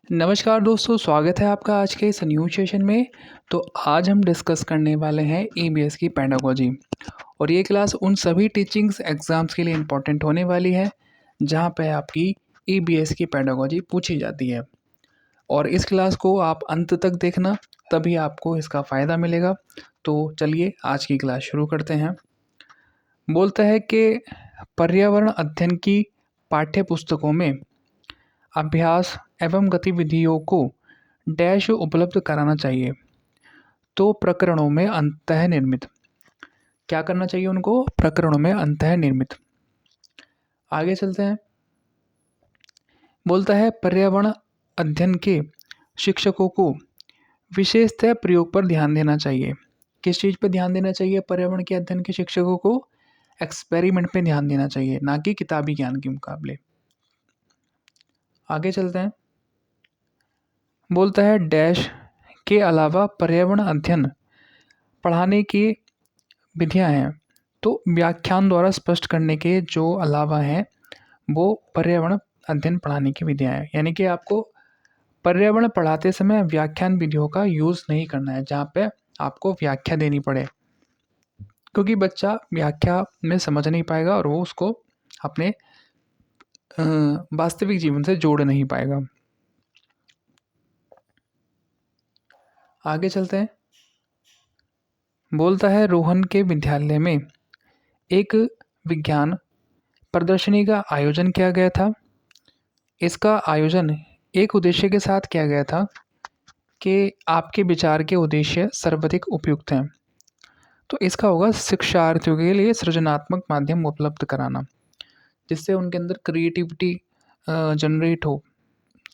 नमस्कार दोस्तों, स्वागत है आपका आज के इस न्यू सेशन में। तो आज हम डिस्कस करने वाले हैं ईबीएस की पेडागोजी। और ये क्लास उन सभी टीचिंग्स एग्ज़ाम्स के लिए इम्पोर्टेंट होने वाली है जहाँ पे आपकी ईबीएस की पेडागोजी पूछी जाती है। और इस क्लास को आप अंत तक देखना, तभी आपको इसका फ़ायदा मिलेगा। तो चलिए आज की क्लास शुरू करते हैं। बोलता है कि पर्यावरण अध्ययन की पाठ्य पुस्तकों में अभ्यास एवं गतिविधियों को डैश उपलब्ध कराना चाहिए। तो प्रकरणों में अंतःनिर्मित क्या करना चाहिए उनको? प्रकरणों में अंतःनिर्मित। आगे चलते हैं। बोलता है पर्यावरण अध्ययन के शिक्षकों को विशेषतः प्रयोग पर ध्यान देना चाहिए। किस चीज़ पर ध्यान देना चाहिए? पर्यावरण के अध्ययन के शिक्षकों को एक्सपेरिमेंट पे ध्यान देना चाहिए, ना कि किताबी ज्ञान के मुकाबले। आगे चलते हैं। बोलता है डैश के अलावा पर्यावरण अध्ययन पढ़ाने की विधियां हैं। तो व्याख्यान द्वारा स्पष्ट करने के जो अलावा हैं वो पर्यावरण अध्ययन पढ़ाने की विधियां हैं। यानी कि आपको पर्यावरण पढ़ाते समय व्याख्यान विधियों का यूज़ नहीं करना है जहाँ पे आपको व्याख्या देनी पड़े, क्योंकि बच्चा व्याख्या में समझ नहीं पाएगा और वो उसको अपने वास्तविक जीवन से जोड़ नहीं पाएगा। आगे चलते हैं। बोलता है रोहन के विद्यालय में एक विज्ञान प्रदर्शनी का आयोजन किया गया था। इसका आयोजन एक उद्देश्य के साथ किया गया था कि आपके विचार के उद्देश्य सर्वाधिक उपयुक्त हैं। तो इसका होगा शिक्षार्थियों के लिए सृजनात्मक माध्यम उपलब्ध कराना, जिससे उनके अंदर क्रिएटिविटी जनरेट हो।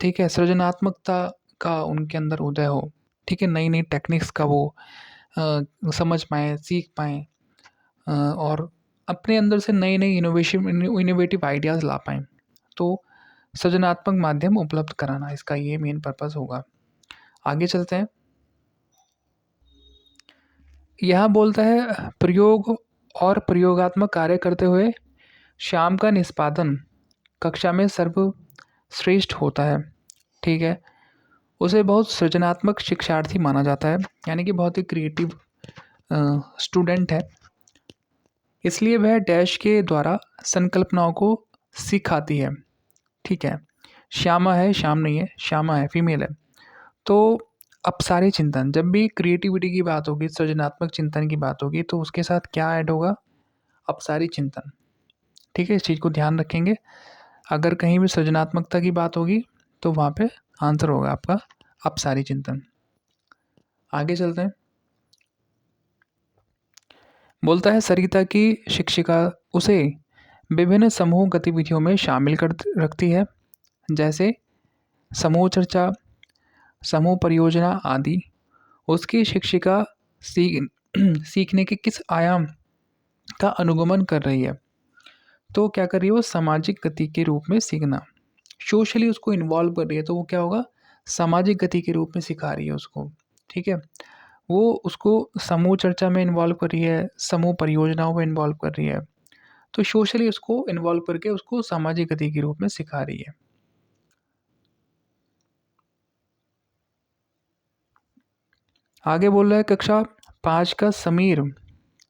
ठीक है, सृजनात्मकता का उनके अंदर उदय हो। ठीक है, नई नई टेक्निक्स का वो समझ पाएँ, सीख पाएँ और अपने अंदर से नई नई इनोवेटिव आइडियाज़ ला पाएँ। तो सृजनात्मक माध्यम उपलब्ध कराना इसका ये मेन पर्पस होगा। आगे चलते हैं। यहाँ बोलता है प्रयोग और प्रयोगात्मक कार्य करते हुए शाम का निष्पादन कक्षा में सर्वश्रेष्ठ होता है। ठीक है, उसे बहुत सृजनात्मक शिक्षार्थी माना जाता है, यानी कि बहुत ही क्रिएटिव स्टूडेंट है। इसलिए वह डैश के द्वारा संकल्पनाओं को सिखाती है। ठीक है, श्यामा है, श्याम नहीं है, श्यामा है, फीमेल है। तो अपसारी चिंतन, जब भी क्रिएटिविटी की बात होगी, सृजनात्मक चिंतन की बात होगी, तो उसके साथ क्या ऐड होगा? अपसारी चिंतन। ठीक है, इस चीज़ को ध्यान रखेंगे। अगर कहीं भी सृजनात्मकता की बात होगी तो वहाँ पे आंसर होगा आपका अपसारी चिंतन। आगे चलते हैं। बोलता है सरिता की शिक्षिका उसे विभिन्न समूह गतिविधियों में शामिल कर रखती है, जैसे समूह चर्चा, समूह परियोजना आदि। उसकी शिक्षिका सीखने के किस आयाम का अनुगमन कर रही है? तो क्या कर रही है वो? सामाजिक गति के रूप में सीखना, सोशली उसको इन्वॉल्व कर रही है। तो वो क्या होगा? सामाजिक गति के रूप में सिखा रही है उसको। ठीक है, वो उसको समूह चर्चा में इन्वॉल्व कर रही है, समूह परियोजनाओं में इन्वॉल्व कर रही है। तो सोशली उसको इन्वॉल्व करके उसको सामाजिक गति के रूप में सिखा रही है। आगे बोल रहा है कक्षा 5 का समीर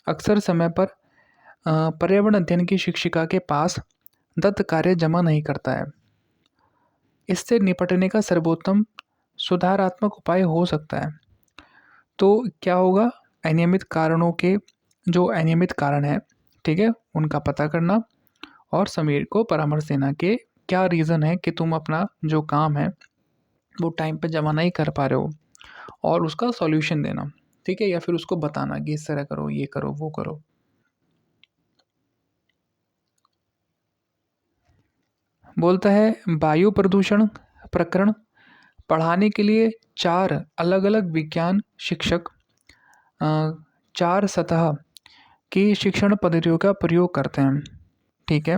अक्सर समय पर पर्यावरण अध्ययन की शिक्षिका के पास दत्त कार्य जमा नहीं करता है। इससे निपटने का सर्वोत्तम सुधारात्मक उपाय हो सकता है। तो क्या होगा? अनियमित कारणों के जो अनियमित कारण है, ठीक है, उनका पता करना और समीर को परामर्श देना कि क्या रीज़न है कि तुम अपना जो काम है वो टाइम पे जमा नहीं कर पा रहे हो, और उसका सॉल्यूशन देना। ठीक है, या फिर उसको बताना कि इस तरह करो, ये करो, वो करो। बोलता है वायु प्रदूषण प्रकरण पढ़ाने के लिए 4 अलग-अलग विज्ञान शिक्षक 4 सतह की शिक्षण पद्धतियों का प्रयोग करते हैं। ठीक है,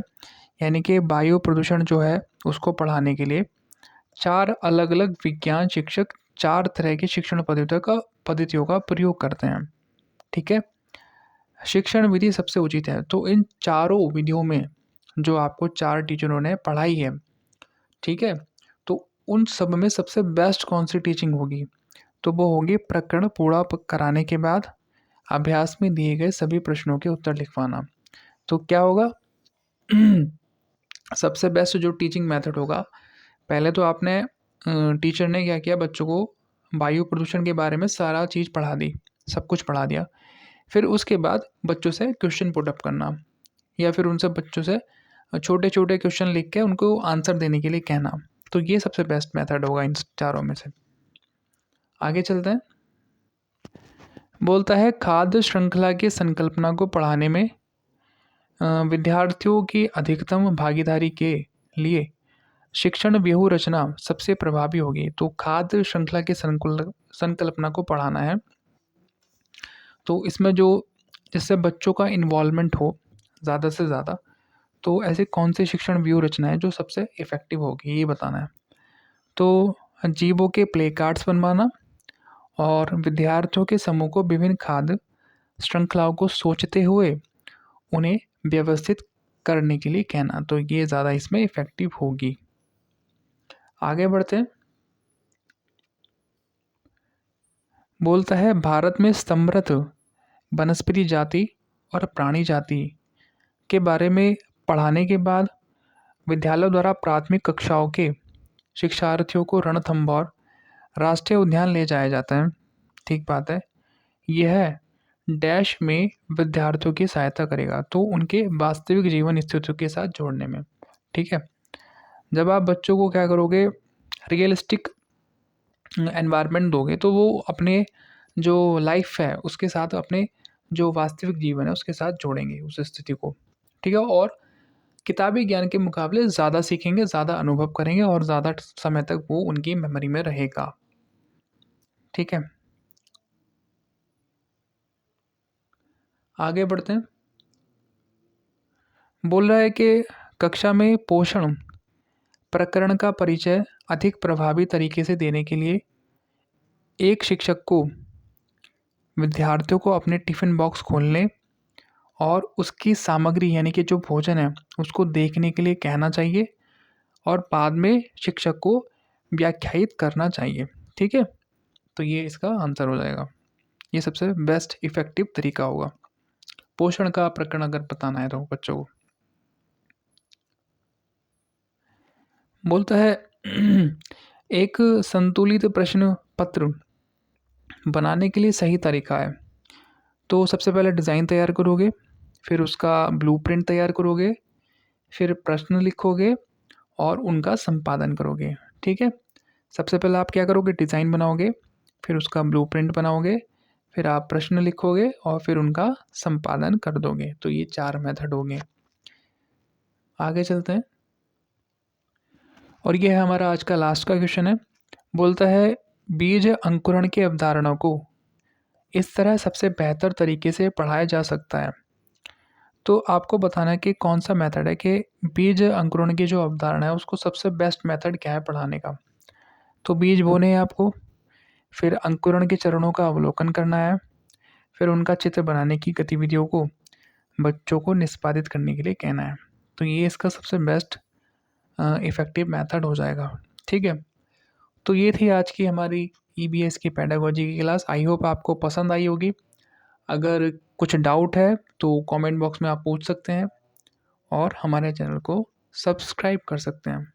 यानी कि वायु प्रदूषण जो है उसको पढ़ाने के लिए 4 अलग-अलग विज्ञान शिक्षक 4 तरह की शिक्षण पद्धतियों का प्रयोग करते हैं। ठीक है, शिक्षण विधि सबसे उचित है। तो इन चारों विधियों में जो आपको 4 टीचरों ने पढ़ाई है, ठीक है, तो उन सब में सबसे बेस्ट कौन सी टीचिंग होगी? तो वो होगी प्रकरण पूरा कराने के बाद अभ्यास में दिए गए सभी प्रश्नों के उत्तर लिखवाना। तो क्या होगा? सबसे बेस्ट जो टीचिंग मेथड होगा, पहले तो आपने टीचर ने क्या किया, बच्चों को वायु प्रदूषण के बारे में सारा चीज़ पढ़ा दी, सब कुछ पढ़ा दिया। फिर उसके बाद बच्चों से क्वेश्चन पुट अप करना, या फिर उनसे बच्चों से छोटे छोटे क्वेश्चन लिख के उनको आंसर देने के लिए कहना। तो ये सबसे बेस्ट मेथड होगा इन चारों में से। आगे चलते हैं। बोलता है खाद्य श्रृंखला की संकल्पना को पढ़ाने में विद्यार्थियों की अधिकतम भागीदारी के लिए शिक्षण व्यूह रचना सबसे प्रभावी होगी। तो खाद्य श्रृंखला की संकल्पना को पढ़ाना है, तो इसमें जो जिससे बच्चों का इन्वॉल्वमेंट हो ज़्यादा से ज़्यादा, तो ऐसे कौन से शिक्षण व्यूह रचना है जो सबसे इफ़ेक्टिव होगी, ये बताना है। तो जीवों के प्ले कार्ड्स बनवाना और विद्यार्थियों के समूह को विभिन्न खाद्य श्रृंखलाओं को सोचते हुए उन्हें व्यवस्थित करने के लिए कहना, तो ये ज़्यादा इसमें इफ़ेक्टिव होगी। आगे बढ़ते हैं। बोलता है भारत में समृद्ध वनस्पति जाति और प्राणी जाति के बारे में पढ़ाने के बाद विद्यालयों द्वारा प्राथमिक कक्षाओं के शिक्षार्थियों को रणथंभौर राष्ट्रीय उद्यान ले जाया जाता है। ठीक बात है। यह डैश में विद्यार्थियों की सहायता करेगा, तो उनके वास्तविक जीवन स्थितियों के साथ जोड़ने में। ठीक है। जब आप बच्चों को क्या करोगे, रियलिस्टिक एनवायरनमेंट दोगे, तो वो अपने जो लाइफ है उसके साथ अपने जो वास्तविक जीवन है उसके साथ जोड़ेंगे उस स्थिति को। ठीक है। और किताबी ज्ञान के मुकाबले ज़्यादा सीखेंगे, ज़्यादा अनुभव करेंगे और ज़्यादा समय तक वो उनकी मेमोरी में रहेगा। ठीक है। आगे बढ़ते हैं। बोल रहा है कि कक्षा में पोषण प्रकरण का परिचय अधिक प्रभावी तरीके से देने के लिए एक शिक्षक को विद्यार्थियों को अपने टिफ़िन बॉक्स खोलने और उसकी सामग्री यानी कि जो भोजन है उसको देखने के लिए कहना चाहिए और बाद में शिक्षक को व्याख्यायित करना चाहिए। ठीक है। तो ये इसका आंसर हो जाएगा। ये सबसे बेस्ट इफ़ेक्टिव तरीका होगा पोषण का प्रकरण अगर बताना है तो बच्चों को। बोलता है एक संतुलित प्रश्न पत्र बनाने के लिए सही तरीका है। तो सबसे पहले डिज़ाइन तैयार करोगे, फिर उसका ब्लूप्रिंट तैयार करोगे, फिर प्रश्न लिखोगे और उनका संपादन करोगे। ठीक है। सबसे पहले आप क्या करोगे, डिज़ाइन बनाओगे, फिर उसका ब्लूप्रिंट बनाओगे, फिर आप प्रश्न लिखोगे और फिर उनका संपादन कर दोगे। तो ये 4 मेथड होंगे। आगे चलते हैं। और ये है हमारा आज का लास्ट का क्वेश्चन है। बोलता है बीज अंकुरण की अवधारणा को इस तरह सबसे बेहतर तरीके से पढ़ाया जा सकता है। तो आपको बताना है कि कौन सा मेथड है कि बीज अंकुरण की जो अवधारणा है उसको सबसे बेस्ट मेथड क्या है पढ़ाने का। तो बीज बोने हैं आपको, फिर अंकुरण के चरणों का अवलोकन करना है, फिर उनका चित्र बनाने की गतिविधियों को बच्चों को निष्पादित करने के लिए कहना है। तो ये इसका सबसे बेस्ट इफ़ेक्टिव मेथड हो जाएगा। ठीक है। तो ये थी आज की हमारी ईबीएस की पेडागोजी की क्लास। आई होप आपको पसंद आई होगी। अगर कुछ डाउट है तो कमेंट बॉक्स में आप पूछ सकते हैं और हमारे चैनल को सब्सक्राइब कर सकते हैं।